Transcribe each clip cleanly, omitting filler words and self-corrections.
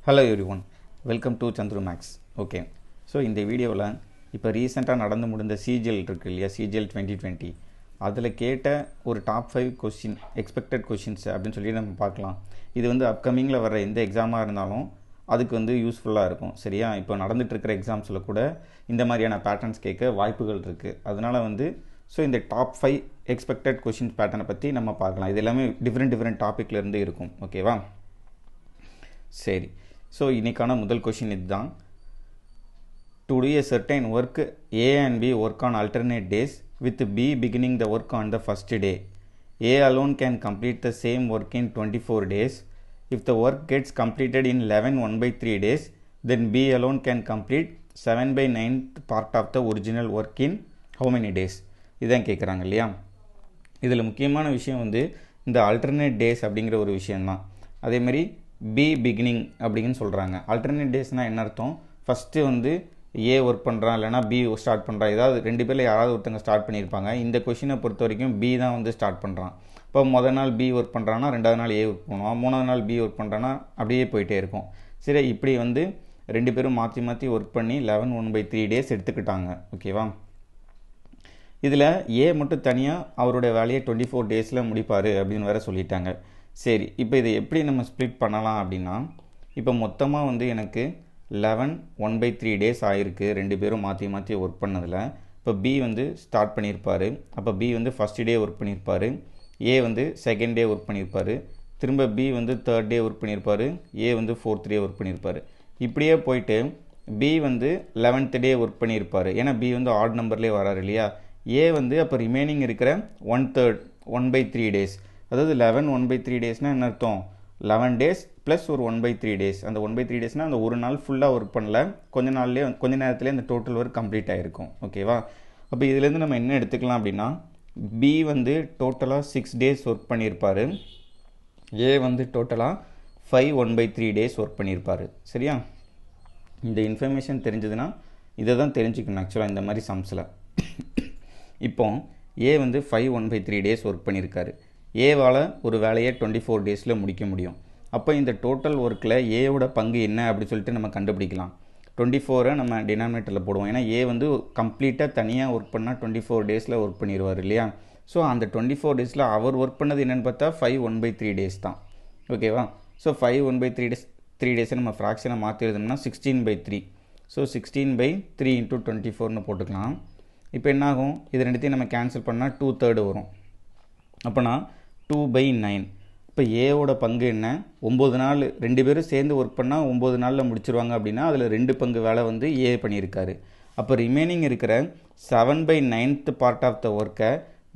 Hello everyone, welcome to Chandru Max. Okay, so இந்த வீடியோவில் இப்போ ரீசெண்டாக நடந்து முடிந்த சிஜிஎல் இருக்கு இல்லையா, சிஜிஎல் 2020 அதில் கேட்ட ஒரு டாப் 5 கொஸ்டின் எக்ஸ்பெக்டட் கொஷின்ஸ் அப்படின்னு சொல்லி நம்ம பார்க்கலாம். இது வந்து அப்கமிங்கில் வர எந்த எக்ஸாமாக இருந்தாலும் அதுக்கு வந்து யூஸ்ஃபுல்லாக இருக்கும். சரியா, இப்போ நடந்துட்டு இருக்கிற எக்ஸாம்ஸில் கூட இந்த மாதிரியான பேட்டர்ன்ஸ் கேட்க வாய்ப்புகள் இருக்குது. அதனால் வந்து இந்த டாப் 5 எக்ஸ்பெக்டட் கொஷின்ஸ் பேட்டர்னை பற்றி நம்ம பார்க்கலாம். இது எல்லாமே டிஃப்ரெண்ட் டாப்பிக்லேருந்து இருக்கும். ஓகேவா, சரி. ஸோ இன்றைக்கான முதல் கொஷின் இதுதான். To do a certain work, A and B work on alternate days with B beginning the work on the first day. A alone can complete the same work in 24 days. If the work gets completed in 11 1/3 days, then B alone can complete 7/9 part of the original work in how many days? இதான் கேட்குறாங்க இல்லையா. இதில் முக்கியமான விஷயம் வந்து இந்த alternate days அப்படிங்கிற ஒரு விஷயந்தான். அதேமாதிரி பி பிகினிங் அப்படின்னு சொல்கிறாங்க. ஆல்டர்னேட் டேஸ்னால் என்ன அர்த்தம்? ஃபஸ்ட்டு வந்து ஏ ஒர்க் பண்ணுறான், இல்லைனா பி ஸ்டார்ட் பண்ணுறான். ஏதாவது ரெண்டு பேரில் யாராவது ஒருத்தங்க ஸ்டார்ட் பண்ணியிருப்பாங்க. இந்த கொஷினை பொறுத்த வரைக்கும் பி தான் வந்து ஸ்டார்ட் பண்ணுறான். இப்போ முதல் நாள் பி ஒர்க் பண்ணுறான்னா ரெண்டாவது நாள் ஏ ஒர்க் பண்ணுவான், மூணாவது நாள் பி ஒர்க் பண்ணுறான்னா அப்படியே போயிட்டே இருக்கும். சரி, இப்படி வந்து ரெண்டு பேரும் மாற்றி ஒர்க் பண்ணி 11 1/3 டேஸ் எடுத்துக்கிட்டாங்க. ஓகேவா, இதில் ஏ மட்டும் தனியாக அவருடைய வேலையை 24 டேஸில் முடிப்பார் அப்படின்னு வேறு சொல்லிட்டாங்க. சரி, இப்போ இதை எப்படி நம்ம ஸ்ப்ளிட் பண்ணலாம் அப்படின்னா, இப்போ மொத்தமாக வந்து எனக்கு 11 1/3 டேஸ் ஆகிருக்கு ரெண்டு பேரும் மாற்றி ஒர்க் பண்ணதில். இப்போ பி வந்து ஸ்டார்ட் பண்ணியிருப்பார், அப்போ பி வந்து ஃபஸ்ட்டு டே ஒர்க் பண்ணியிருப்பார், ஏ வந்து செகண்ட் டே ஒர்க் பண்ணியிருப்பார், திரும்ப பி வந்து தேர்ட் டே ஒர்க் பண்ணியிருப்பார், ஏ வந்து ஃபோர்த் டே ஒர்க் பண்ணியிருப்பார். இப்படியே போயிட்டு பி வந்து 11th டே ஒர்க் பண்ணியிருப்பார். ஏன்னா பி வந்து ஆட் நம்பர்லேயே வராரு இல்லையா. ஏ வந்து அப்போ ரிமைனிங் இருக்கிற 1/3 1/3 டேஸ், அதாவது 11 1/3 டேஸ்னால் என்ன அர்த்தம்? 11 டேஸ் ப்ளஸ் ஒரு 1/3 டேஸ். அந்த 1/3 டேஸ்னால் அந்த ஒரு நாள் ஃபுல்லாக ஒர்க் பண்ணல, கொஞ்ச நேரத்துலேயே அந்த டோட்டல் ஒர்க் கம்ப்ளீட் ஆகிருக்கும். ஓகேவா, அப்போ இதுலேருந்து நம்ம என்ன எடுத்துக்கலாம் அப்படின்னா, பி வந்து டோட்டலாக 6 டேஸ் ஒர்க் பண்ணியிருப்பார், ஏ வந்து டோட்டலாக 5 1/3 டேஸ் ஒர்க் பண்ணியிருப்பார். சரியா, இந்த இன்ஃபர்மேஷன் தெரிஞ்சதுன்னா இதை தான் தெரிஞ்சுக்கணும் ஆக்சுவலாக இந்த மாதிரி சம்ஸில். இப்போ ஏ வந்து 5 1/3 டேஸ் ஒர்க் பண்ணியிருக்காரு. ஏவால் ஒரு வேலையை 24 டேஸில் முடிக்க முடியும். அப்போ இந்த டோட்டல் ஒர்க்கில் ஏவோட பங்கு என்ன அப்படி சொல்லிட்டு நம்ம கண்டுபிடிக்கலாம். 24 நம்ம டினாமினேட்டரில் போடுவோம். ஏன்னா ஏ வந்து கம்ப்ளீட்டாக தனியாக ஒர்க் பண்ணால் 24 டேஸில் ஒர்க் பண்ணிடுவார் இல்லையா. ஸோ அந்த 24 டேஸில் அவர் ஒர்க் பண்ணது என்னென்னு பார்த்தா 5 1/3 டேஸ் தான். ஓகேவா, ஸோ 5 1/3 டேஸை நம்ம ஃப்ராக்ஷனை மாற்றி எழுதணும்னா 16/3. ஸோ 16/3 × 24ன்னு போட்டுக்கலாம். இப்போ என்னாகும், இது ரெண்டுத்தையும் நம்ம கேன்சல் பண்ணால் 2/3 வரும். அப்போனா 2/9. இப்போ ஏவோட பங்கு என்ன? 9 நாள் ரெண்டு பேரும் சேர்ந்து ஒர்க் பண்ணால் 9 நாளில் முடிச்சிருவாங்க அப்படின்னா அதில் 2 பங்கு வேலை வந்து ஏ பண்ணியிருக்காரு. அப்போ ரிமைனிங் இருக்கிற 7/9 பார்ட் ஆஃப் த ஒர்க்கை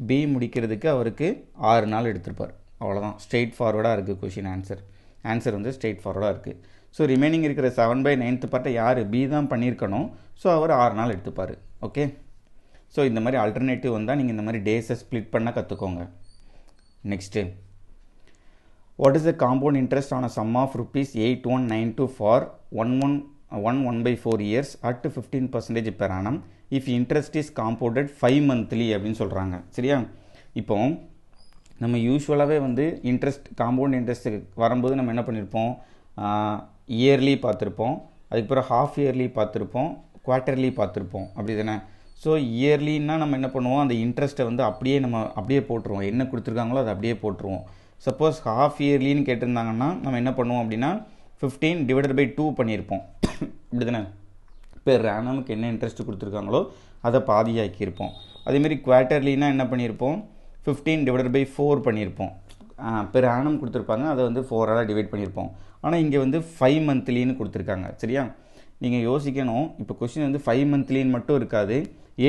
பி முடிக்கிறதுக்கு அவருக்கு 6 நாள் எடுத்திருப்பார். அவ்வளோதான், ஸ்ட்ரெயிட் ஃபார்வர்டாக இருக்குது கொஷின் ஆன்சர் வந்து ஸ்ட்ரெயிட் ஃபார்வர்டாக இருக்குது. ஸோ ரிமைனிங் இருக்கிற 7/9 பார்ட்டை யார்? பி தான் பண்ணியிருக்கணும். ஸோ அவர் 6 நாள் எடுத்துப்பார். ஓகே, ஸோ இந்த மாதிரி ஆல்டர்னேட்டிவ் வந்தால் நீங்கள் இந்த மாதிரி டேஸை ஸ்ப்ளிட் பண்ண கற்றுக்கோங்க. Next, what is the compound interest on a sum of ₹8192 for 1/4 years at 15% per annum if interest is compounded 5 monthly அப்படின்னு சொல்கிறாங்க. சரியா, இப்போ நம்ம யூஸ்வலாகவே வந்து காம்பவுண்ட் இன்ட்ரெஸ்ட் வரும்போது நம்ம என்ன பண்ணியிருப்போம், இயர்லி பார்த்துருப்போம், அதுக்கப்புறம் ஹாஃப் இயர்லி பார்த்துருப்போம், குவார்ட்டர்லி பார்த்துருப்போம், அப்படி தானே. ஸோ இயர்லின்னா நம்ம என்ன பண்ணுவோம், அந்த இன்ட்ரெஸ்ட்டை வந்து அப்படியே போட்டுருவோம், என்ன கொடுத்துருக்காங்களோ அதை அப்படியே போட்டுருவோம். சப்போஸ் ஹாஃப் இயர்லின்னு கேட்டிருந்தாங்கன்னா நம்ம என்ன பண்ணுவோம் அப்படின்னா 15/2 பண்ணியிருப்போம், இப்படி தானே. பெர் ஆனமுக்கு என்ன இன்ட்ரெஸ்ட் கொடுத்துருக்காங்களோ அதை பாதியாக்கியிருப்போம். அதேமாரி குவார்ட்டர்லினா என்ன பண்ணியிருப்போம், 15/4 பண்ணியிருப்போம். பெர் ஆனம் கொடுத்துருப்பாங்க, அதை வந்து 4ஆல் டிவைட் பண்ணியிருப்போம். ஆனால் இங்கே வந்து 5 monthlyன்னு கொடுத்துருக்காங்க. சரியா, நீங்கள் யோசிக்கணும். இப்போ கொஸ்டின் வந்து 5 monthlyன்னு மட்டும் இருக்காது,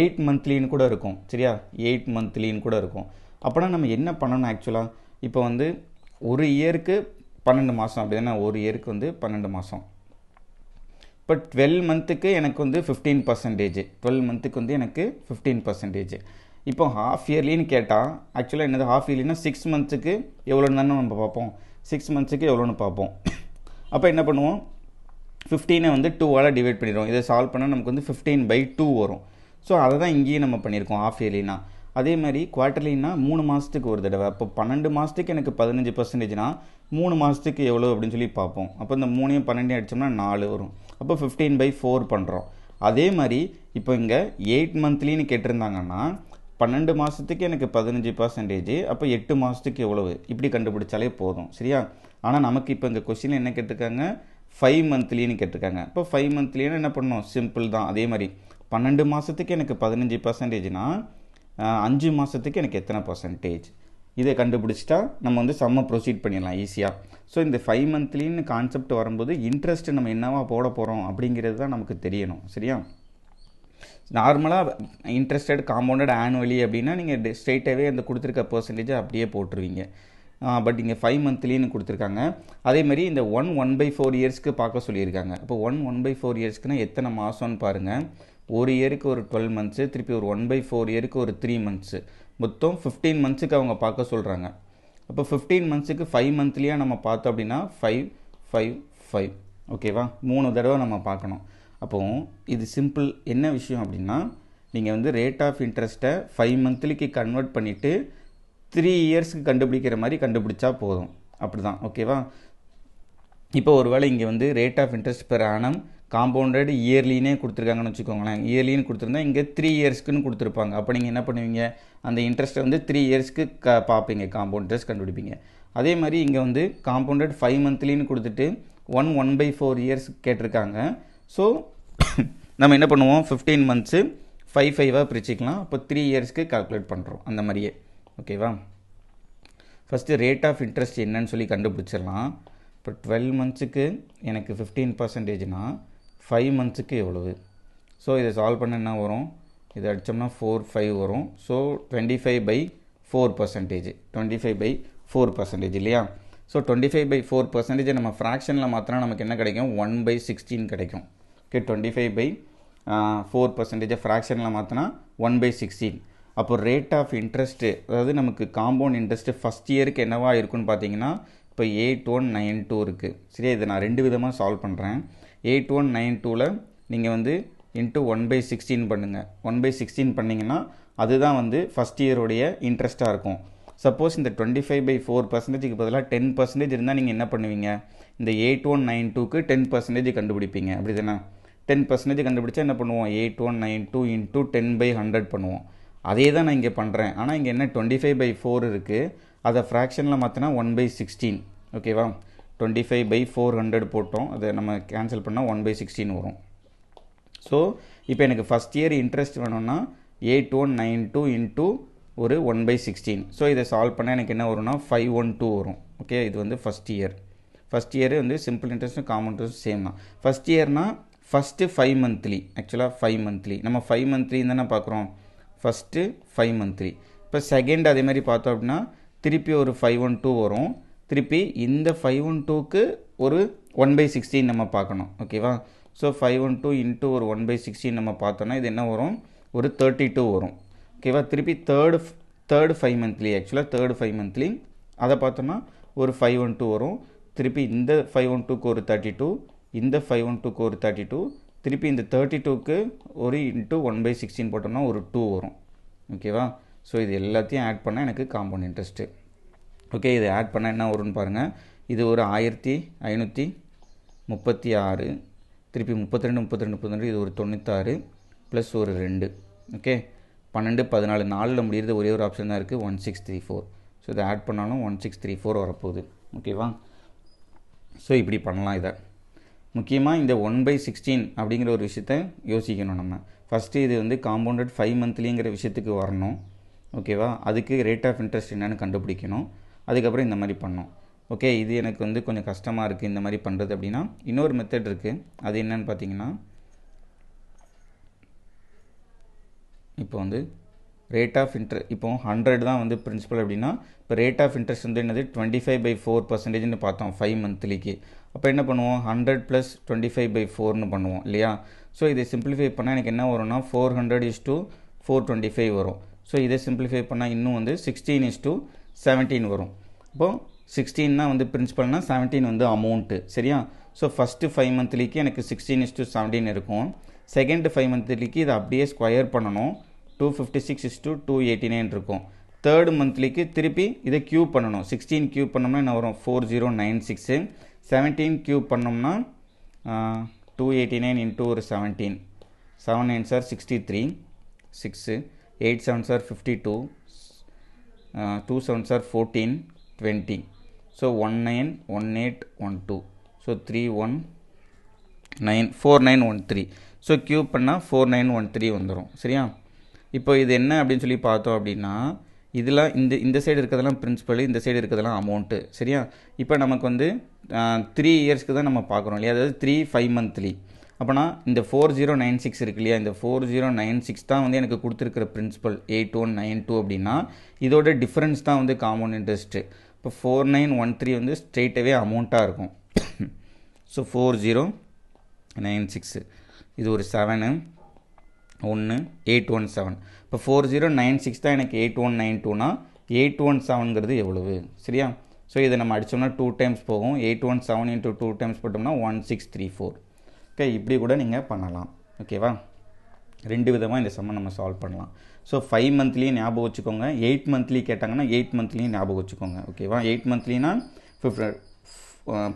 8 monthlyன்னு கூட இருக்கும். சரியா, 8 monthlyன்னு கூட இருக்கும். அப்போனா நம்ம என்ன பண்ணணும் ஆக்சுவலாக, இப்போ வந்து ஒரு இயருக்கு 12 மாதம் அப்படி தானே, ஒரு இயருக்கு வந்து 12 மாதம். இப்போ 12 மந்த்துக்கு எனக்கு வந்து 15%, 12 மந்த்துக்கு வந்து எனக்கு 15%. இப்போ ஹாஃப் இயர்லின்னு கேட்டால் ஆக்சுவலாக என்னது, ஹாஃப் இயர்லினா 6 மந்த்ஸுக்கு எவ்வளோன்னு தானே நம்ம பார்ப்போம், 6 மந்த்ஸுக்கு எவ்வளோன்னு பார்ப்போம். அப்போ என்ன பண்ணுவோம், 15 வந்து 2ஆல் டிவைட் பண்ணிடுவோம். இதை சால்வ் பண்ணால் நமக்கு வந்து 15/2 வரும். ஸோ அதை தான் இங்கேயும் நம்ம பண்ணியிருக்கோம் ஹாஃப் இயர்லினா. அதே மாதிரி குவார்ட்டர்லின்னா 3 மாதத்துக்கு ஒரு தடவை. அப்போ 12 மாதத்துக்கு எனக்கு 15%னா 3 மாதத்துக்கு எவ்வளோ அப்படின்னு சொல்லி பார்ப்போம். அப்போ இந்த 3 12 அடித்தோம்னா 4 வரும். அப்போ 15/4 பண்ணுறோம். அதே மாதிரி இப்போ இங்கே 8 மந்த்லின்னு கேட்டிருந்தாங்கன்னா 12 மாதத்துக்கு எனக்கு 15%, அப்போ 8 மாதத்துக்கு எவ்வளவு இப்படி கண்டுபிடிச்சாலே போதும். சரியா? ஆனால் நமக்கு இப்போ இங்கே கொஸ்டின் என்ன கேட்டிருக்காங்க, 5 மந்த்லின்னு கேட்டிருக்காங்க. இப்போ 5 மந்த்லின்னு என்ன பண்ணணும், சிம்பிள் தான். அதே மாதிரி 12 மாதத்துக்கு எனக்கு 15%னா 5 மாதத்துக்கு எனக்கு எத்தனை பர்சன்டேஜ், இதை கண்டுபிடிச்சிட்டா நம்ம வந்து சம்மை ப்ரொசீட் பண்ணிடலாம் ஈஸியாக. ஸோ இந்த 5 மந்த்லின்னு கான்செப்ட் வரும்போது இன்ட்ரெஸ்ட் நம்ம என்னவா போட போகிறோம் அப்படிங்கிறது தான் நமக்கு தெரியணும். சரியா? நார்மலாக இன்ட்ரெஸ்டட் காம்பவுண்டட் ஆனுவலி அப்படின்னா நீங்கள் ஸ்ட்ரெயிட்டாகவே அந்த கொடுத்துருக்க பர்சன்டேஜை அப்படியே போட்டுருவீங்க. பட் இங்கே 5 மந்த்லின்னு கொடுத்துருக்காங்க. அதேமாதிரி இந்த 1/4 இயர்ஸ்க்கு பார்க்க சொல்லியிருக்காங்க. இப்போ 1/4 இயர்ஸ்க்குனா எத்தனை மாதம்னு பாருங்கள். ஒரு இயருக்கு ஒரு 12 மந்த்ஸு, திருப்பி ஒரு 1/4 இயருக்கு ஒரு 3 மந்த்ஸு, மொத்தம் 15 மந்த்ஸுக்கு அவங்க பார்க்க சொல்கிறாங்க. அப்போ 15 மந்த்ஸுக்கு 5 மந்த்லியாக நம்ம பார்த்தோம் அப்படின்னா 5 5 5 ஓகேவா, 3 தடவை நம்ம பார்க்கணும். அப்போது இது சிம்பிள். என்ன விஷயம் அப்படின்னா நீங்கள் வந்து ரேட் ஆஃப் இன்ட்ரெஸ்ட்டை 5 மந்த்லிக்கு கன்வெர்ட் பண்ணிவிட்டு 3 இயர்ஸ்க்கு கண்டுபிடிக்கிற மாதிரி கண்டுபிடிச்சா போதும். அப்படி தான். ஓகேவா? இப்போ ஒரு வேளை இங்கே வந்து rate of interest per annum compounded இயர்லினே கொடுத்துருக்காங்கன்னு வச்சுக்கோங்களேன். இயர்லின்னு கொடுத்துருந்தா இங்கே 3 இயர்ஸ்க்குன்னு கொடுத்துருப்பாங்க. அப்போ நீங்கள் என்ன பண்ணுவீங்க, அந்த இன்ட்ரெஸ்ட்டை வந்து 3 இயர்ஸ்க்கு பார்ப்பீங்க, காம்பவுண்ட் இன்ட்ரெஸ்ட் கண்டுபிடிப்பீங்க. அதே மாதிரி இங்கே வந்து காம்பவுண்டட் 5 மந்த்லின்னு கொடுத்துட்டு 1/4 இயர்ஸ் கேட்டிருக்காங்க. ஸோ நம்ம என்ன பண்ணுவோம், 15 மந்த்ஸு 5 5ஆக பிரிச்சுக்கலாம். அப்போ 3 இயர்ஸ்க்கு கால்குலேட் பண்ணுறோம் அந்த மாதிரியே. ஓகேவா? ஃபஸ்ட்டு ரேட் ஆஃப் இன்ட்ரெஸ்ட் என்னன்னு சொல்லி கண்டுபிடிச்சிடலாம். இப்போ 12 மந்த்ஸுக்கு எனக்கு 15%னா 5 மந்த்ஸுக்கு எவ்வளவு? ஸோ இதை சால்வ் பண்ண என்ன வரும், இதை அடித்தோம்னா 4 5 வரும். ஸோ 25/4%, 25/4% இல்லையா? ஸோ 25/4% நம்ம ஃப்ராக்ஷனில் மாற்றினா நமக்கு என்ன கிடைக்கும், 1/16 கிடைக்கும். ஓகே, 25/4% ஃப்ராக்ஷனில் மாற்றினா 1/16. அப்போ ரேட் ஆஃப் இன்ட்ரெஸ்ட்டு, அதாவது நமக்கு காம்பவுண்ட் இன்ட்ரெஸ்ட்டு ஃபஸ்ட் இயருக்கு என்னவா இருக்குன்னு பார்த்தீங்கன்னா இப்போ 8192 இருக்குது. சரியா? இதை நான் 2 விதமாக சால்வ் பண்ணுறேன். 8192ல் நீங்கள் வந்து இன்ட்டு 1/16 பண்ணுங்கள். 1/16 பண்ணிங்கன்னா அதுதான் வந்து ஃபஸ்ட் இயருடைய இன்ட்ரெஸ்ட்டாக இருக்கும். சப்போஸ் இந்த 25/4%க்கு பதிலாக 10% இருந்தால் நீங்கள் என்ன பண்ணுவீங்க, இந்த 8192க்கு 10% கண்டுபிடிப்பீங்க. அப்படி தானே? 10% கண்டுபிடிச்சா என்ன பண்ணுவோம், 8192 இன்ட்டு 10/100 பண்ணுவோம். அதே தான் நான் இங்கே பண்ணுறேன். ஆனால் இங்கே என்ன 25/4 இருக்குது, அதை ஃப்ராக்ஷனில் மாற்றினா 1/16. ஓகேவா? 25/400 போட்டோம், அதை நம்ம கேன்சல் பண்ணால் 1/16 வரும். ஸோ இப்போ எனக்கு ஃபஸ்ட் இயர் இன்ட்ரெஸ்ட் வேணும்னா 8192 இன்ட்டு ஒரு 1/16. ஸோ இதை சால்வ் பண்ணால் எனக்கு என்ன வரும்னா 512 வரும். ஓகே, இது வந்து ஃபஸ்ட் இயர். ஃபஸ்ட் இயர் வந்து சிம்பிள் இன்ட்ரெஸ்ட்டும் காமன் இன்ட்ரெஸ்ட்டும் சேம் தான். ஃபஸ்ட் இயர்னால் ஃபஸ்ட்டு 5 மந்த்லி, ஆக்சுவலாக 5 மந்த்லி நம்ம 5 மந்த்லி தானே பார்க்குறோம். First 5 monthly. இப்போ செகண்ட் அதே மாதிரி பார்த்தோம் அப்படின்னா திருப்பி ஒரு 512 வரும். திருப்பி இந்த 512க்கு ஒரு 1/16 நம்ம பார்க்கணும். ஓகேவா? ஸோ 512 இன்ட்டு ஒரு 1/16 நம்ம பார்த்தோன்னா இது என்ன வரும், ஒரு 32 வரும். ஓகேவா? திருப்பி தேர்டு 5 மந்த்லி, ஆக்சுவலாக தேர்டு 5 மந்த்லி அதை பார்த்தோன்னா ஒரு 512 வரும். திருப்பி இந்த 512க்கு ஒரு 32, இந்த 512க்கு ஒரு 32, திருப்பி இந்த 32க்கு ஒரு இன்ட்டு 1/16 போட்டோம்னா ஒரு 2 வரும். ஓகேவா? ஸோ இது எல்லாத்தையும் ஆட் பண்ணால் எனக்கு காம்பவுண்ட் இன்ட்ரெஸ்ட்டு. ஓகே, இதை ஆட் பண்ணால் என்ன வரும்னு பாருங்கள். இது ஒரு 1536, திருப்பி 32 இது ஒரு 96 ப்ளஸ் ஒரு 2. ஓகே, 12 14 4ல் முடிகிறது ஒரே ஒரு ஆப்ஷன் தான் இருக்குது, 1634. ஸோ இதை ஆட் பண்ணாலும் 1634 வரப்போகுது. ஓகேவா? ஸோ இப்படி பண்ணலாம். இதை முக்கியமாக இந்த 1/16 அப்படிங்கிற ஒரு விஷயத்த யோசிக்கணும் நம்ம. ஃபஸ்ட்டு இது வந்து காம்பவுண்டட் 5 மந்த்லிங்கிற விஷயத்துக்கு வரணும். ஓகேவா? அதுக்கு ரேட் ஆஃப் இன்ட்ரெஸ்ட் என்னென்னு கண்டுபிடிக்கணும். அதுக்கப்புறம் இந்த மாதிரி பண்ணோம். ஓகே, இது எனக்கு வந்து கொஞ்சம் கஷ்டமாக இருக்குது இந்த மாதிரி பண்ணுறது அப்படின்னா இன்னொரு மெத்தட் இருக்குது. அது என்னன்னு பார்த்தீங்கன்னா, இப்போ வந்து ரேட் ஆஃப் இன்ட்ரெஸ்ட் இப்போ 100 தான் வந்து பிரின்சிபல் அப்படின்னா இப்போ ரேட் ஆஃப் இன்ட்ரெஸ்ட் வந்து என்னது 25/4%ன்னு பார்த்தோம் 5 மந்த்லிக்கு. அப்போ என்ன பண்ணுவோம், 100 + 25/4ன்னு பண்ணுவோம் இல்லையா? ஸோ இதை சிம்பிளிஃபை பண்ணால் எனக்கு என்ன வரும்னா 400:425 வரும். ஸோ இதை சிம்பிளிஃபை பண்ணால் இன்னும் வந்து 16:17 வரும். இப்போது 16 வந்து பிரின்சிபல்னால் 17 வந்து அமௌண்ட்டு. சரியா? ஸோ ஃபஸ்ட்டு 5 மந்த்லிக்கு எனக்கு 16:17 இருக்கும். செகண்ட் 5 மந்த்லிக்கு இதை அப்படியே ஸ்கொயர் பண்ணணும். 256 is to 289 இருக்கும். தேர்ட் மந்த்லிக்கு திருப்பி இதை கியூப் பண்ணணும். 16 கியூப் பண்ணோம்னா என்ன வரும்? 4096. 17 கியூப் பண்ணோம்னா 289 into ஒரு 17. 7 9s are 63. 6. 8 7s are 52. 2 7s are 14. 20. So 191812. So 4913. So cube பண்ணால் 4913 வந்துடும். சரியா? இப்போ இது என்ன அப்படின்னு சொல்லி பார்த்தோம் அப்படின்னா, இதெல்லாம் இந்த சைடு இருக்கிறதெல்லாம் பிரின்சிபல், இந்த சைடு இருக்கிறதெல்லாம் அமௌண்ட்டு. சரியா? இப்போ நமக்கு வந்து 3 இயர்ஸ்க்கு தான் நம்ம பார்க்குறோம் இல்லையா? அதாவது 3 5 மந்த்லி. அப்போனா இந்த 4096 இருக்கு இல்லையா? இந்த 4096 தான் வந்து எனக்கு கொடுத்துருக்கிற பிரின்சிபல் 8192 அப்படின்னா இதோட டிஃப்ரென்ஸ் தான் வந்து காம்பவுண்ட் இன்ட்ரெஸ்ட்டு. இப்போ 4913 வந்து ஸ்ட்ரெயிட்டாகவே அமௌண்ட்டாக இருக்கும். ஸோ 4096 இது ஒரு 7 1 817. இப்போ 4096 தான் எனக்கு 8192னா 817ங்கிறது எவ்வளவு? சரியா? ஸோ இதை நம்ம அடித்தோம்னா 2 டைம்ஸ் போகும். 817 into 2 டைம்ஸ் போட்டோம்னா 1634. ஓகே, இப்படி கூட நீங்கள் பண்ணலாம். ஓகேவா? ரெண்டு விதமாக இந்த சம்மை நம்ம சால்வ் பண்ணலாம். ஸோ 5 மந்த்லியும் ஞாபகம் வச்சுக்கோங்க. 8 மந்த்லி கேட்டாங்கன்னா 8 மந்த்லியும் ஞாபகம் வச்சுக்கோங்க. ஓகேவா? 8 மந்த்லினா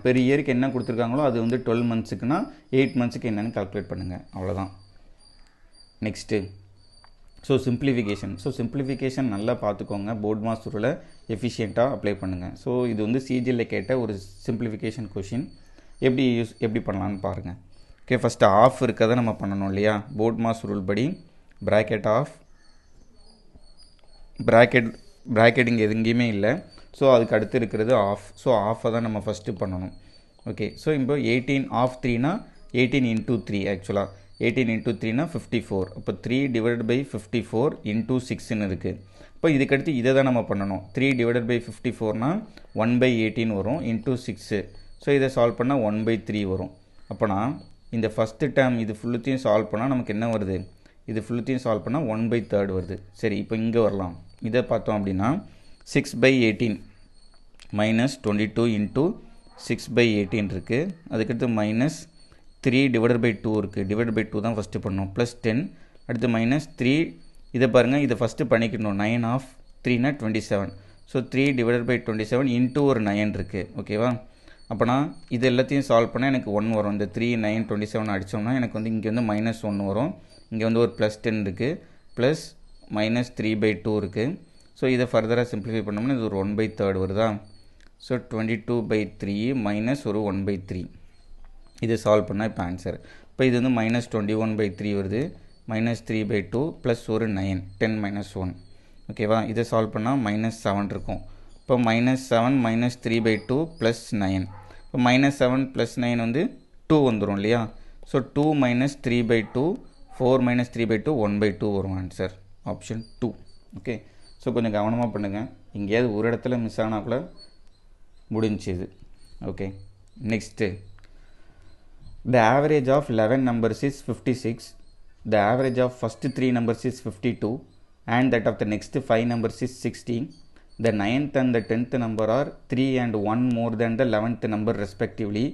பெர் இயருக்கு என்ன கொடுத்துருக்காங்களோ அது வந்து 12 மந்த்ஸுக்குன்னா 8 மந்த்ஸுக்கு என்னென்னு கால்குலேட் பண்ணுங்கள். அவ்வளோதான். நெக்ஸ்ட்டு சிம்பிளிஃபிகேஷன் நல்லா பார்த்துக்கோங்க. போர்ட் மாஸ் ரூலை எஃபிஷியண்ட்டாக அப்ளை பண்ணுங்கள். ஸோ இது வந்து சிஜிஎல்ல கேட்ட ஒரு சிம்பிளிஃபிகேஷன் கொஷின். எப்படி பண்ணலான்னு பாருங்கள். ஓகே, ஃபஸ்ட்டு ஆஃப் இருக்கிறத நம்ம பண்ணணும் இல்லையா? போர்ட் மாஸ் ரூல் படி ப்ராக்கெட்டிங் எங்கேயுமே இல்லை. ஸோ அதுக்கு அடுத்து இருக்கிறது ஆஃப். ஸோ ஆஃபை தான் நம்ம ஃபஸ்ட்டு பண்ணணும். ஓகே, ஸோ இப்போ 18 ஆஃப் 3னா 18 into 3 ஆக்சுவலாக 18 into 3னா 54. அப்போ 3 divided by 54 into 6ன்னு இருக்குது. இப்போ இதுக்கடுத்து இதை தான் நம்ம பண்ணணும். 3 divided by 54னா 1/18 வரும் into 6. ஸோ இதை சால்வ் பண்ணால் 1/3 வரும். அப்போனா இந்த ஃபஸ்ட்டு டேர்ம் இது ஃபுல்லுத்தையும் சால்வ் பண்ணால் நமக்கு என்ன வருது? இது ஃபுல்லுத்தையும் சால்வ் பண்ணால் 1/3 வருது. சரி, இப்போ இங்கே வரலாம். இதை பார்த்தோம் அப்படின்னா 6/18 மைனஸ் 22 into 6/18 இருக்குது. அதுக்கடுத்து மைனஸ் 3 divided by 2 இருக்குது. டிவைட் பை 2 தான் ஃபஸ்ட்டு பண்ணணும். ப்ளஸ் 10. அடுத்து மைனஸ் 3. இதை பாருங்கள், இதை ஃபஸ்ட்டு பண்ணிக்கணும். 9 of 3னா 27. So 3 divided by 27 into ஒரு 9 இருக்குது. ஓகேவா? அப்போனா இது எல்லாத்தையும் சால்வ் பண்ணால் எனக்கு 1 வரும். இந்த 3 9 27 அடித்தோம்னா எனக்கு வந்து இங்கே வந்து மைனஸ் 1 வரும். இங்கே வந்து ஒரு ப்ளஸ் 10 இருக்குது. ப்ளஸ் மைனஸ் 3/2 இருக்குது. ஸோ இதை ஃபர்தராக சிம்பிளிஃபை பண்ணோம்னா இது ஒரு 1/3 வருதா? ஸோ 22/3 மைனஸ் ஒரு 1/3. இது சால்வ் பண்ணால் இப்போ ஆன்சர். இப்போ இது வந்து மைனஸ் 21/3 வருது. மைனஸ் 3/2 ப்ளஸ் ஒரு 9 10 மைனஸ் 1. ஓகேவா? இதை சால்வ் பண்ணால் மைனஸ் 7 இருக்கும். இப்போ மைனஸ் 7 மைனஸ் 3/2 ப்ளஸ் 9. இப்போ மைனஸ் 7 ப்ளஸ் 9 வந்து 2 வந்துடும் இல்லையா? ஸோ 2 மைனஸ் 3/2 4 மைனஸ் 3/2 1/2 வரும் ஆன்சர். ஆப்ஷன் 2. ஓகே, ஸோ கொஞ்சம் கவனமாக பண்ணுங்கள். எங்கேயாவது ஒரு இடத்துல மிஸ் ஆனால் கூட முடிஞ்சுது. Okay, next the average of 11 numbers is 56. The average of first 3 numbers is 52 and that of the next 5 numbers is 60. The 9th and the 10th number are 3 and 1 more than the 11th number respectively.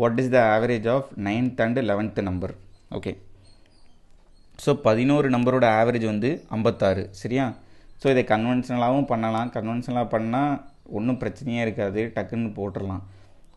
What is the average of 9th and 11th number? Okay, so 11 நம்பரோட average வந்து 56. சரியா? So இதை கன்வென்ஷனலாகவும் பண்ணலாம். கன்வென்ஷனலாக பண்ணால் ஒன்றும் பிரச்சனையே இருக்காது, டக்குன்னு போட்டுடலாம்.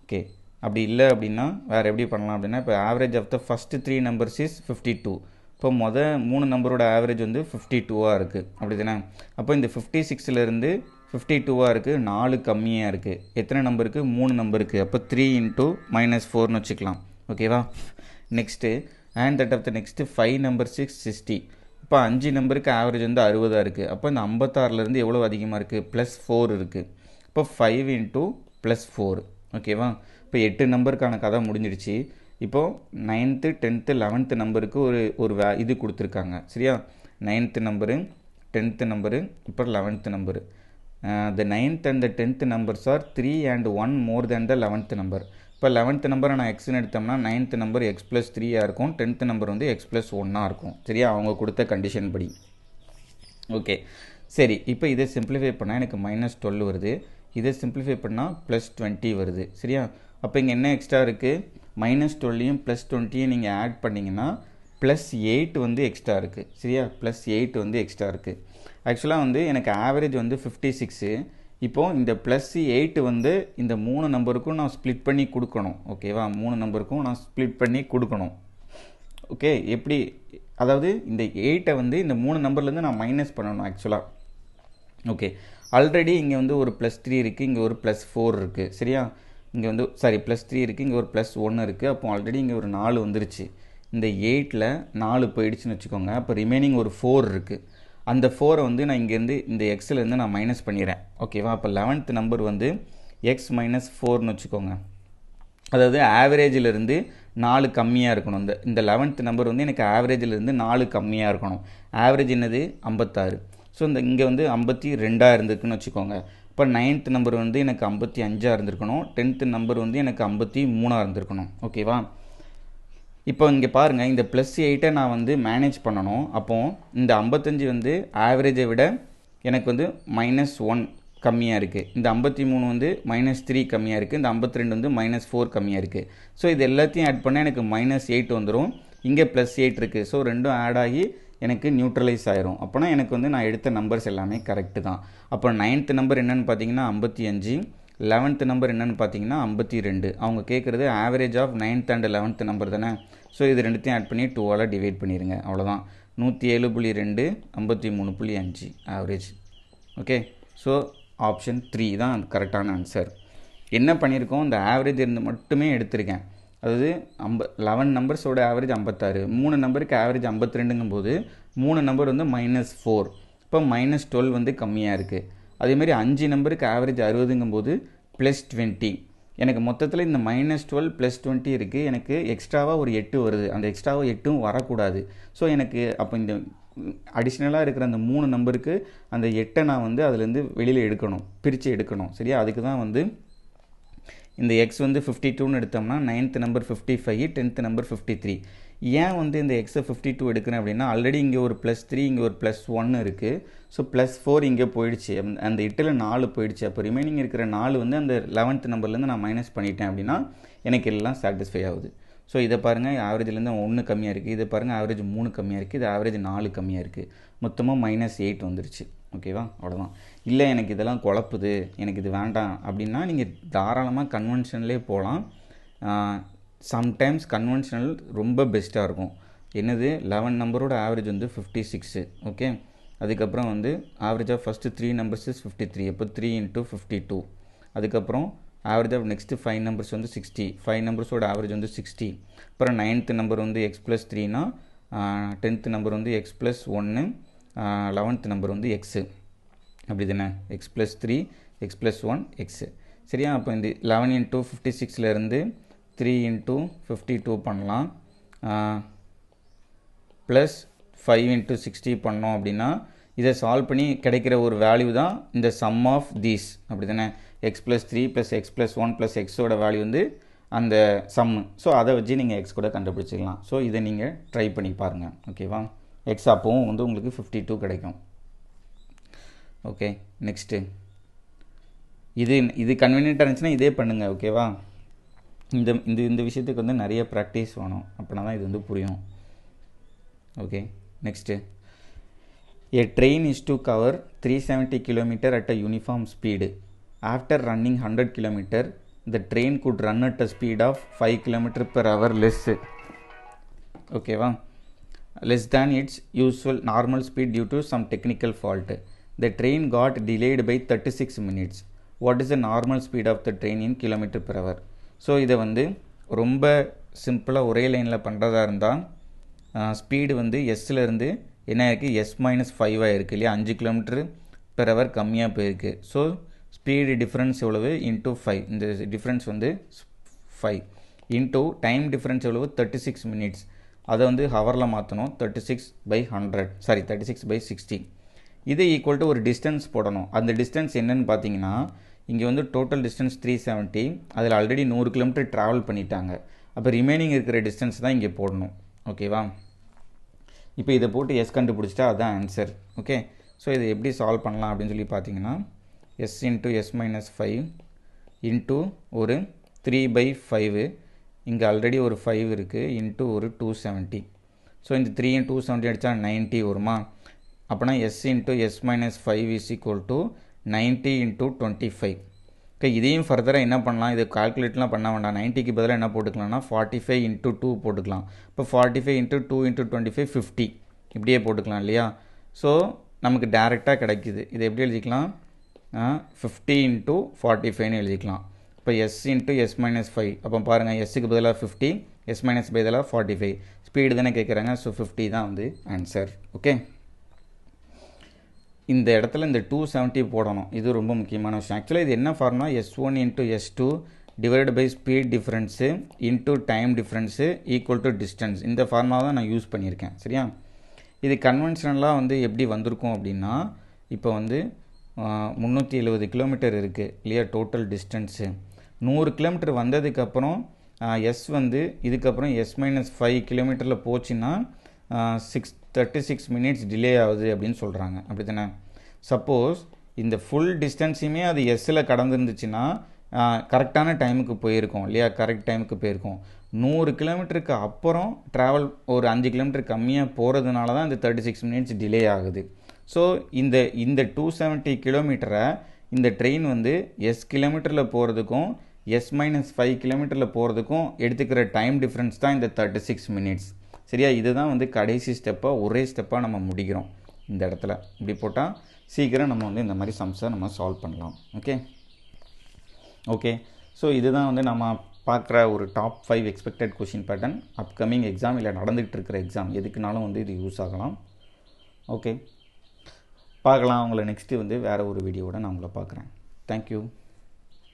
ஓகே, அப்படி இல்லை அப்படின்னா வேறு எப்படி பண்ணலாம் அப்படின்னா, இப்போ average of the first 3 numbers is 52. இப்போ 3 நம்பரோட ஆவரேஜ் வந்து 52வாக இருக்குது. அப்படி தானே? அப்போ இந்த 56லேருந்து 52வாக இருக்குது, 4 கம்மியாக இருக்குது. எத்தனை நம்பருக்கு? 3 நம்பருக்கு. அப்போ 3 into -4ன்னு வச்சுக்கலாம். ஓகேவா? Next and that of the next 5 number 60. இப்போ 5 நம்பருக்கு ஆவரேஜ் வந்து 60 இருக்குது. அப்போ இந்த 56லேருந்து எவ்வளோ அதிகமாக இருக்குது? +4 இருக்குது. இப்போ 5 into +4. ஓகேவா? இப்போ 8 நம்பருக்கான கதை முடிஞ்சிடுச்சு. இப்போது 9th 10th 11th நம்பருக்கு ஒரு இது கொடுத்துருக்காங்க. சரியா? 9th நம்பரு 10th நம்பரு இப்போ 11th number. The 9th and the 10th numbers are 3 and 1 more than the 11th number. இப்போ 11th நம்பரை நான் எக்ஸ்ன்னு எடுத்தோம்னா 9th நம்பர் x+3 இருக்கும், 10th நம்பர் வந்து x+1 இருக்கும். சரியா? அவங்க கொடுத்த கண்டிஷன் படி. ஓகே, சரி. இப்போ இதை சிம்பிளிஃபை பண்ணால் எனக்கு -12 வருது. இதை சிம்பிளிஃபை பண்ணால் +20 வருது. சரியா? அப்போ இங்கே என்ன எக்ஸ்ட்ரா இருக்குது? -12யும் +20யும் நீங்கள் ஆட் பண்ணிங்கன்னா ப்ளஸ் 8 வந்து எக்ஸ்ட்ரா இருக்குது. சரியா, ப்ளஸ் 8 வந்து எக்ஸ்ட்ரா இருக்குது. ஆக்சுவலாக வந்து எனக்கு ஆவரேஜ் வந்து 56. இப்போது இந்த ப்ளஸ் 8 வந்து இந்த 3 நம்பருக்கும் நான் ஸ்ப்ளிட் பண்ணி கொடுக்கணும். ஓகேவா, 3 நம்பருக்கும் நான் ஸ்ப்ளிட் பண்ணி கொடுக்கணும். ஓகே, எப்படி, அதாவது இந்த 8 வந்து இந்த 3 நம்பர்லேருந்து நான் மைனஸ் பண்ணணும் ஆக்சுவலாக. ஓகே, ஆல்ரெடி இங்கே வந்து ஒரு ப்ளஸ் 3 இருக்குது, இங்கே ஒரு ப்ளஸ் 4 இருக்குது. சரியா, இங்கே வந்து ப்ளஸ் 3 இருக்குது, இங்கே ஒரு ப்ளஸ் 1 இருக்குது. அப்போ ஆல்ரெடி இங்கே ஒரு 4 வந்துருச்சு. இந்த 8ல் 4 போயிடுச்சுன்னு வச்சுக்கோங்க. அப்போ ரிமைனிங் ஒரு 4 இருக்குது. அந்த 4 வந்து நான் இங்கேருந்து இந்த எக்ஸ்லேருந்து நான் மைனஸ் பண்ணிடுறேன். ஓகேவா, அப்போ 11th நம்பர் வந்து எக்ஸ் மைனஸ் 4னு வச்சுக்கோங்க. அதாவது ஆவரேஜிலிருந்து 4 கம்மியாக இருக்கணும். இந்த 11th நம்பர் வந்து எனக்கு ஆவரேஜிலிருந்து 4 கம்மியாக இருக்கணும். ஆவரேஜ் என்னது 56. ஸோ இங்கே வந்து 52 இருந்திருக்குன்னு வச்சுக்கோங்க. இப்போ 9th நம்பர் வந்து எனக்கு 55 இருந்திருக்கணும். 10th நம்பர் வந்து எனக்கு 53 இருந்திருக்கணும். ஓகேவா, இப்போ இங்கே பாருங்கள், இந்த ப்ளஸ் 8 நான் வந்து மேனேஜ் பண்ணணும். அப்போது இந்த 55 வந்து ஆவரேஜை விட எனக்கு வந்து -1 கம்மியாக இருக்குது. இந்த 53 வந்து -3 கம்மியாக இருக்குது. இந்த 52 வந்து -4 கம்மியாக இருக்குது. ஸோ இது எல்லாத்தையும் ஆட் பண்ணால் எனக்கு -8 வந்துடும். இங்கே ப்ளஸ் 8 இருக்குது. ஸோ ரெண்டும் ஆட் ஆகி எனக்கு நியூட்ரலைஸ் ஆயிரும். அப்போனா எனக்கு வந்து நான் எடுத்த நம்பர்ஸ் எல்லாமே கரெக்டு தான். அப்போ 9th நம்பர் என்னென்னு பார்த்தீங்கன்னா 55, 11th நம்பர் என்னென்னு பார்த்தீங்கன்னா 52. அவங்க கேட்குறது average of 9th and 11th number தானே. ஸோ இது ரெண்டுத்தையும் ஆட் பண்ணி 2ஆல் டிவைட் பண்ணிடுங்க. அவ்வளோதான். 107.2, 53.5 ஆவரேஜ். ஓகே, ஸோ ஆப்ஷன் 3 தான் கரெக்டான ஆன்சர். என்ன பண்ணியிருக்கோம், இந்த ஆவரேஜ் இருந்து மட்டுமே எடுத்திருக்கேன். அதாவது 11 நம்பர்ஸோட ஆவரேஜ் 56, 3 நம்பருக்கு ஆவரேஜ் 52ங்கும் போது 3 நம்பர் வந்து -4, இப்போ -12 வந்து கம்மியாக இருக்குது. அதேமாதிரி 5 நம்பருக்கு ஆவரேஜ் 60ங்கும் போது +20. எனக்கு மொத்தத்தில் இந்த -12 +20 இருக்குது. எனக்கு எக்ஸ்ட்ராவாக ஒரு 8 வருது. அந்த எக்ஸ்ட்ராவாக 8ம் வரக்கூடாது. ஸோ எனக்கு அப்போ இந்த அடிஷ்னலாக இருக்கிற அந்த 3 நம்பருக்கு அந்த 8 நான் வந்து அதுலேருந்து வெளியில் எடுக்கணும், பிரித்து எடுக்கணும். சரியா, அதுக்கு தான் வந்து இந்த எக்ஸ் வந்து 52ன்னு எடுத்தோம்னா 9th நம்பர் 55, 10th நம்பர் 53. ஏன் வந்து இந்த எக்ஸை 52 எடுக்கிறேன் அப்படின்னா, ஆல்ரெடி இங்கே ஒரு +3, இங்கே ஒரு +1 இருக்குது. ஸோ +4 இங்கே போயிடுச்சு. அந்த 8ல் 4 போயிடுச்சு. அப்போ ரிமைனிங் இருக்கிற 4 வந்து அந்த 11th நம்பர்லேருந்து நான் மைனஸ் பண்ணிட்டேன் அப்படின்னா எனக்கு எல்லாம் சாட்டிஸ்ஃபை ஆகுது. ஸோ இதை பாருங்கள், ஆவரேஜ்லேருந்து 1 கம்மியாக இருக்குது. இதை பாருங்கள், ஆவரேஜ் 3 கம்மியாக இருக்குது. இது ஆவரேஜ் 4 கம்மியாக இருக்குது. மொத்தமாக -8 வந்துருச்சு. ஓகேவா, அவ்வளோதான். இல்லை எனக்கு இதெல்லாம் குழப்புது, எனக்கு இது வேண்டாம் அப்படின்னா நீங்கள் தாராளமாக கன்வென்ஷனலே போகலாம். சம்டைம்ஸ் கன்வென்ஷனல் ரொம்ப பெஸ்ட்டாக இருக்கும். என்னது, 11 நம்பரோட ஆவரேஜ் வந்து 56. ஓகே, அதுக்கப்புறம் வந்து average of first 3 numbers is 53. அப்போ 3 × 52. அதுக்கப்புறம் ஆவரேஜ் ஆஃப் நெக்ஸ்ட்டு 5 நம்பர்ஸ் வந்து 60. 5 நம்பர்ஸோட ஆவரேஜ் வந்து 60. அப்புறம் 9th நம்பர் வந்து x+3னா 10th நம்பர் வந்து x+1, 11th நம்பர் வந்து எக்ஸு. அப்படி தானே, x+3, x+1, எக்ஸு. சரியா, அப்போ இந்த 11 × 56லேருந்து 3 × 52 பண்ணலாம். ப்ளஸ் 5 × 60 பண்ணோம் அப்படின்னா இதை சால்வ் பண்ணி கிடைக்கிற ஒரு வேல்யூ தான் இந்த சம் ஆஃப் தீஸ். அப்படி தானே, x+3 + x+1 + எக்ஸோட வேல்யூ வந்து அந்த சம்மு. ஸோ அதை வச்சு நீங்கள் எக்ஸ் கூட கண்டுபிடிச்சிக்கலாம். ஸோ இதை நீங்கள் ட்ரை பண்ணி பாருங்கள். ஓகேவா, எக்ஸ் அப்போவும் வந்து உங்களுக்கு 52 கிடைக்கும். ஓகே, நெக்ஸ்ட்டு இது கன்வீனியண்ட்டாக இருந்துச்சுன்னா இதே பண்ணுங்கள். ஓகேவா, இந்த விஷயத்துக்கு வந்து நிறைய ப்ராக்டிஸ் வேணும். அப்படின்னா தான் இது வந்து புரியும். Okay, next A train is to cover 370 km at a uniform speed. After running 100 km, the train could run at a speed of 5 km/h less. ஓகேவா, less than its usual normal speed due to some technical fault. The train got delayed by 36 minutes. What is the normal speed of the train in km/h? So இதை வந்து ரொம்ப சிம்பிளாக ஒரே லைனில் பண்ணுறதா இருந்தால் speed வந்து எஸ்லேருந்து என்ன இருக்குது, s-5 இருக்குது இல்லையா, 5 km/h கம்மியாக போயிருக்கு. ஸோ ஸ்பீடு டிஃப்ரென்ஸ் எவ்வளவு இன்ட்டு 5, இந்த டிஃப்ரென்ஸ் வந்து 5 இன்ட்டு டைம் டிஃப்ரென்ஸ் எவ்வளவு 36 மினிட்ஸ். அதை வந்து ஹவரில் மாற்றணும். 36/60. இது ஈக்குவல் டு ஒரு டிஸ்டன்ஸ் போடணும். அந்த டிஸ்டன்ஸ் என்னன்னு பார்த்தீங்கன்னா, இங்கே வந்து டோட்டல் டிஸ்டன்ஸ் 370, அதில் ஆல்ரெடி 100 km ட்ராவல் பண்ணிட்டாங்க. அப்போ ரிமைனிங் இருக்கிற டிஸ்டன்ஸ் தான் இங்கே போடணும். ஓகேவா, இப்போ இதை போட்டு எஸ் கண்டுபிடிச்சிட்டா அதுதான் ஆன்சர். ஓகே, ஸோ இதை எப்படி சால்வ் பண்ணலாம் அப்படின்னு சொல்லி பார்த்தீங்கன்னா, s × s-5 இன்ட்டு ஒரு 3/5, இங்கே ஆல்ரெடி ஒரு 5 இருக்குது, இன்ட்டு ஒரு 270. ஸோ இந்த 3 × 270 அடித்தா 90 வருமா? அப்போனா s × s - 5 is equal to 90 × 25. Okay, இதையும் ஃபர்தராக என்ன பண்ணலாம்? இது கால்குலேட்லாம் பண்ண வேண்டாம். 90க்கு பதிலாக என்ன போட்டுக்கலாம்னா 45 × 2 போட்டுக்கலாம். இப்போ 45 × 2 × 25 50 இப்படியே போட்டுக்கலாம் இல்லையா? ஸோ நமக்கு டேரெக்டாக கிடைக்குது. இதை எப்படி எழுதிக்கலாம்? 50 × 45ன்னு எழுதிக்கலாம். இப்போ s × s - 5. அப்போ பாருங்கள், எஸ்ஸுக்கு பதிலாக 50, s - பதிலாக 45. ஸ்பீடு தானே கேட்குறாங்க. ஸோ 50 தான் வந்து ஆன்சர். ஓகே, இந்த இடத்துல இந்த 270 போடணும். இது ரொம்ப முக்கியமான விஷயம். ஆக்சுவலாக இது என்ன formula? s1 × s2 divide by speed difference into time difference equal to distance. இந்த ஃபார்முலா தான் நான் யூஸ் பண்ணியிருக்கேன். சரியா? இது கன்வென்ஷனலாக வந்து எப்படி வந்திருக்கும் அப்படின்னா, இப்போ வந்து 370 கிலோமீட்டர் இருக்குது இல்லையா டோட்டல் டிஸ்டன்ஸு. 100 கிலோமீட்டர் வந்ததுக்கப்புறம் எஸ் வந்து இதுக்கப்புறம் s - 5 கிலோமீட்டரில் போச்சுன்னா 36 மினிட்ஸ் டிலே ஆகுது அப்படின்னு சொல்கிறாங்க. அப்படி தானே? சப்போஸ் இந்த ஃபுல் டிஸ்டன்ஸுமே அது எஸ்ஸில் கடந்துருந்துச்சுன்னா கரெக்டான டைமுக்கு போயிருக்கோம் இல்லையா? கரெக்ட் டைமுக்கு போயிருக்கோம். 100 கிலோமீட்டருக்கு அப்புறம் ட்ராவல் ஒரு 5 கிலோமீட்டர் கம்மியாக போகிறதுனால தான் இந்த 36 மினிட்ஸ் டிலே ஆகுது. ஸோ இந்த 270 கிலோமீட்டரை இந்த ட்ரெயின் வந்து எஸ் கிலோமீட்டரில் போகிறதுக்கும் s - 5 கிலோமீட்டரில் போகிறதுக்கும் எடுத்துக்கிற டைம் டிஃப்ரென்ஸ் தான் இந்த 36 மினிட்ஸ். சரியா? இதுதான் வந்து கடைசி ஸ்டெப்பாக ஒரே ஸ்டெப்பாக நம்ம முடிக்கிறோம். இந்த இடத்துல இப்படி போட்டால் சீக்கிரம் நம்ம வந்து இந்த மாதிரி சம்ஸை நம்ம சால்வ் பண்ணலாம். ஓகே, ஸோ இதுதான் வந்து நம்ம பார்க்குற ஒரு top 5 expected question pattern. Upcoming exam இல்லை நடந்துகிட்டு இருக்கிற எக்ஸாம் எதுக்குனாலும் வந்து இது யூஸ் ஆகலாம். ஓகே, பார்க்கலாம். உங்களை நெக்ஸ்ட்டு வந்து வேறு ஒரு வீடியோவோட நான் உங்களை பார்க்குறேன். தேங்க்யூ.